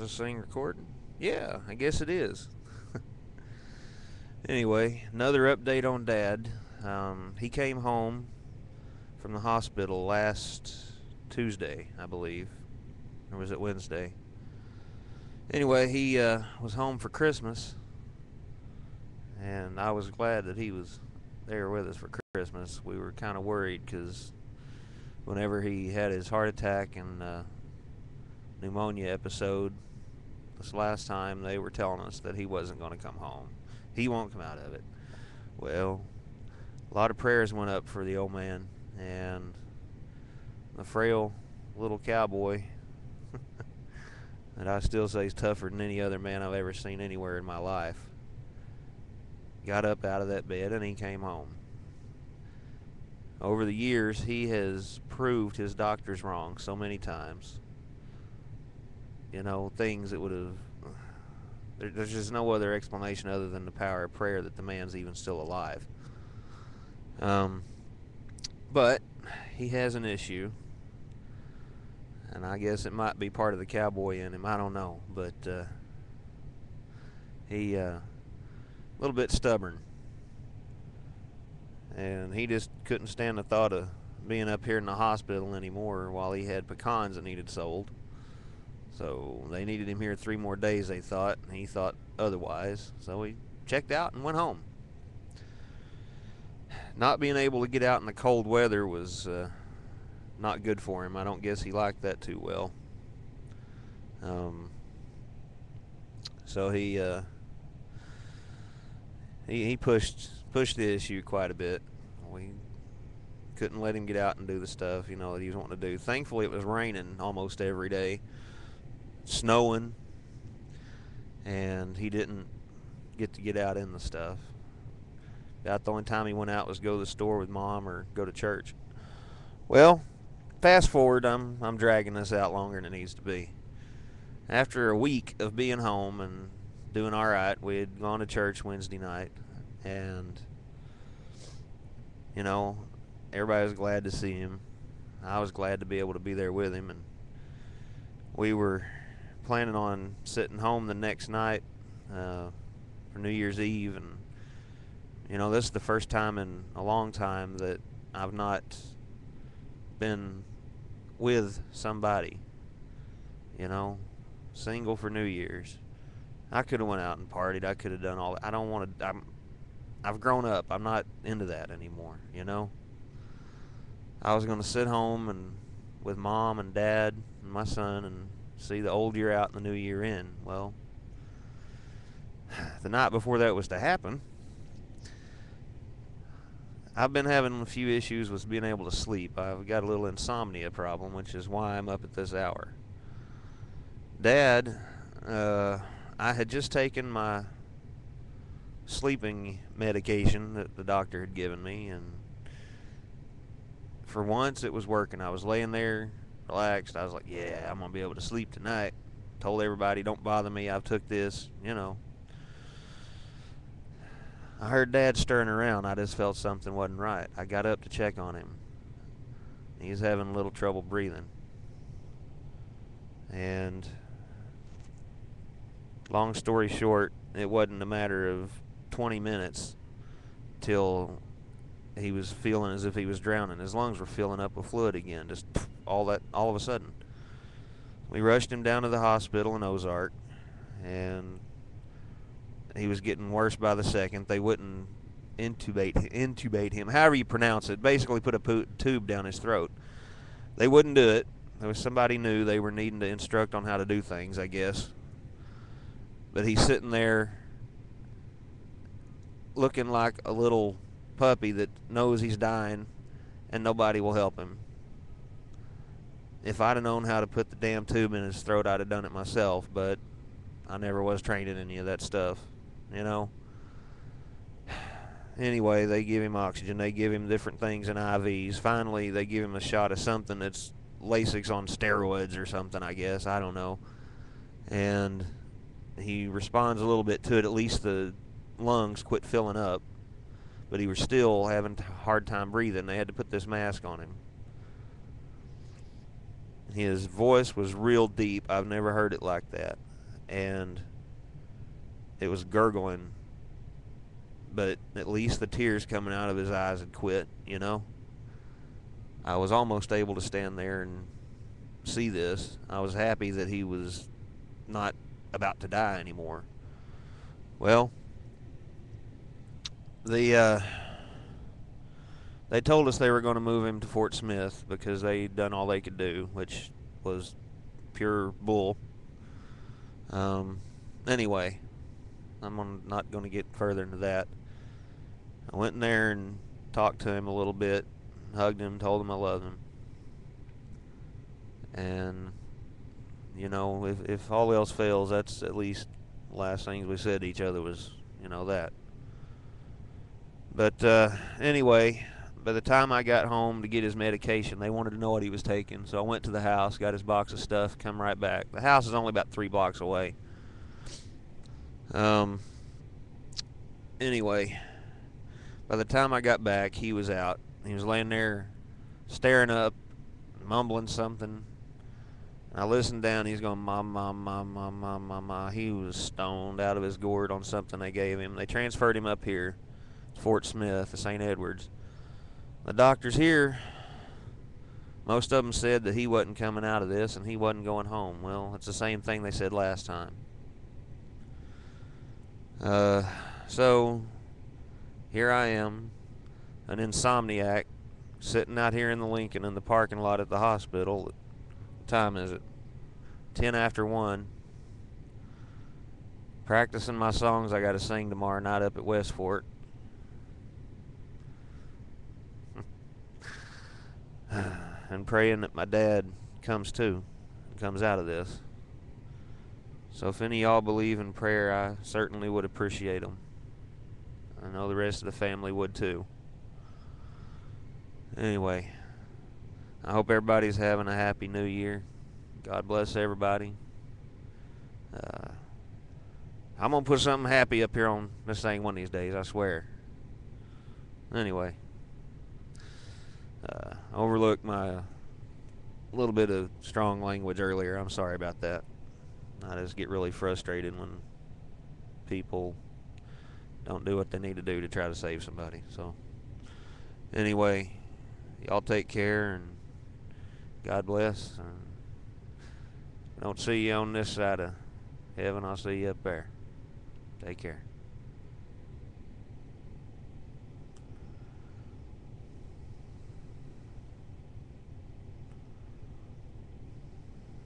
this thing recording? Yeah, I guess it is. Anyway, another update on Dad. He came home from the hospital last Tuesday, I believe. Or was it Wednesday? Anyway, he was home for Christmas, and I was glad that he was there with us for Christmas. We were kind of worried because whenever he had his heart attack and pneumonia episode this last time, they were telling us that he wasn't going to come home. He won't come out of it. Well, a lot of prayers went up for the old man, and the frail little cowboy that I still say is tougher than any other man I've ever seen anywhere in my life got up out of that bed and he came home. Over the years, he has proved his doctors wrong so many times. You know, things that would have... There's just no other explanation other than the power of prayer that the man's even still alive. But he has an issue, and I guess it might be part of the cowboy in him. I don't know, but he a little bit stubborn, and he just couldn't stand the thought of being up here in the hospital anymore while he had pecans that needed sold. So they needed him here 3 more days, they thought, and he thought otherwise. So he checked out and went home. Not being able to get out in the cold weather was not good for him. I don't guess he liked that too well. So he pushed the issue quite a bit. We couldn't let him get out and do the stuff, you know, that he was wanting to do. Thankfully, it was raining almost every day, snowing, and he didn't get out in the stuff. About the only time he went out was go to the store with Mom or go to church. Well, fast forward, I'm dragging this out longer than it needs to be. After a week of being home and doing all right, we had gone to church Wednesday night, and you know, everybody was glad to see him. I was glad to be able to be there with him, and we were planning on sitting home the next night for New Year's Eve, and you know, this is the first time in a long time that I've not been with somebody, you know, single for New Year's. I could have went out and partied. I could have done all that. I don't want to. I've grown up. I'm not into that anymore, you know. I was going to sit home and with Mom and Dad and my son and see the old year out and the new year in. Well, the night before that was to happen, I've been having a few issues with being able to sleep. I've got a little insomnia problem, which is why I'm up at this hour. Dad, I had just taken my sleeping medication that the doctor had given me, and for once it was working. I was laying there relaxed. I was like, yeah, I'm going to be able to sleep tonight. Told everybody, don't bother me, I've took this, you know. I heard Dad stirring around. I just felt something wasn't right. I got up to check on him. He's having a little trouble breathing. And long story short, it wasn't a matter of 20 minutes till he was feeling as if he was drowning. His lungs were filling up with fluid again, just all of a sudden. We rushed him down to the hospital in Ozark, and he was getting worse by the second. They wouldn't intubate him, however you pronounce it. Basically put a tube down his throat. They wouldn't do it. There was somebody new. They were needing to instruct on how to do things, I guess. But he's sitting there looking like a little puppy that knows he's dying and nobody will help him. If I'd have known how to put the damn tube in his throat, I'd have done it myself, but I never was trained in any of that stuff, you know. Anyway, they give him oxygen. They give him different things in IVs. Finally, they give him a shot of something that's Lasix on steroids or something, I guess. I don't know. And he responds a little bit to it. At least the lungs quit filling up. But he was still having a hard time breathing. They had to put this mask on him. His voice was real deep. I've never heard it like that. and it was gurgling, but at least the tears coming out of his eyes had quit, you know. I was almost able to stand there and see this. I was happy that he was not about to die anymore. Well, the they told us they were going to move him to Fort Smith because they'd done all they could do, which was pure bull. Anyway, not going to get further into that. I went in there and talked to him a little bit, hugged him, told him I loved him. And, you know, if all else fails, that's at least the last things we said to each other was, you know, that. But anyway, by the time I got home to get his medication, they wanted to know what he was taking. So I went to the house, got his box of stuff, come right back. The house is only about 3 blocks away. Anyway, by the time I got back, he was out. He was laying there staring up, mumbling something. I listened down. He's going, "Mom, mom, mom, mom, mom, mom, mom." He was stoned out of his gourd on something they gave him. They transferred him up here to Fort Smith, to St. Edwards. The doctors here, most of them said that he wasn't coming out of this and he wasn't going home. Well, it's the same thing they said last time. So here I am, an insomniac, sitting out here in the Lincoln in the parking lot at the hospital. What time is it? 10 after 1. Practicing my songs I got to sing tomorrow night up at West Fort. And praying that my dad comes too, and comes out of this. So if any of y'all believe in prayer, I certainly would appreciate them. I know the rest of the family would too. Anyway, I hope everybody's having a happy new year. God bless everybody. I'm going to put something happy up here on this thing one of these days, I swear. Anyway, overlooked my little bit of strong language earlier. I'm sorry about that. I just get really frustrated when people don't do what they need to do to try to save somebody. So, anyway, y'all take care and God bless. If I don't see you on this side of heaven, I'll see you up there. Take care.